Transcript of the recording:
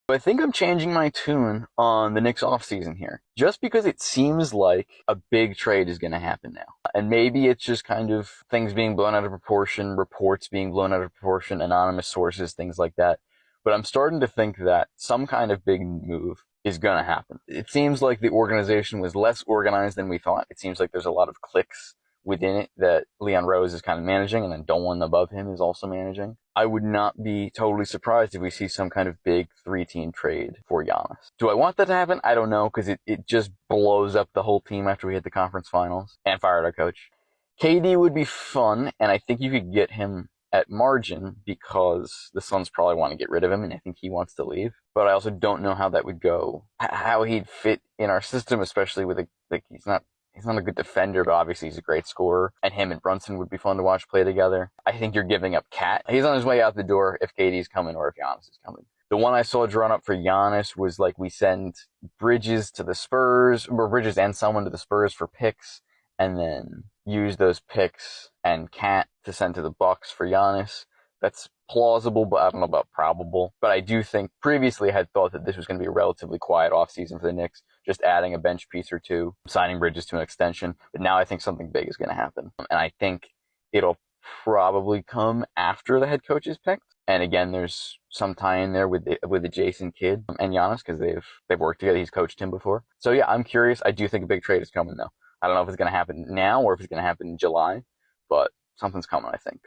I think I'm changing my tune on the Knicks offseason here, just because it seems like a big trade is going to happen now. And maybe it's just kind of things being blown out of proportion, reports being blown out of proportion, anonymous sources, things like that. But I'm starting to think that some kind of big move is going to happen. It seems like the organization was less organized than we thought. It seems like there's a lot of cliques within it that Leon Rose is kind of managing, and then Dolan above him is also managing. I would not be totally surprised if we see some kind of big three-team trade for Giannis. Do I want that to happen? I don't know, because it just blows up the whole team after we hit the conference finals and fired our coach. KD would be fun, and I think you could get him at margin because the Suns probably want to get rid of him, and I think he wants to leave. But I also don't know how that would go, how he'd fit in our system, especially with he's not a good defender, but obviously he's a great scorer. And him and Brunson would be fun to watch play together. I think you're giving up Cat. He's on his way out the door if KD's coming or if Giannis is coming. The one I saw drawn up for Giannis was like we send Bridges to the Spurs, or Bridges and someone to the Spurs for picks, and then use those picks and Cat to send to the Bucks for Giannis. That's plausible, but I don't know about probable. But I do think previously I had thought that this was going to be a relatively quiet offseason for the Knicks, just adding a bench piece or two, signing Bridges to an extension. But now I think something big is going to happen. And I think it'll probably come after the head coach is picked. And again, there's some tie in there with the Jason Kidd and Giannis because they've worked together. He's coached him before. So yeah, I'm curious. I do think a big trade is coming though. I don't know if it's going to happen now or if it's going to happen in July, but something's coming, I think.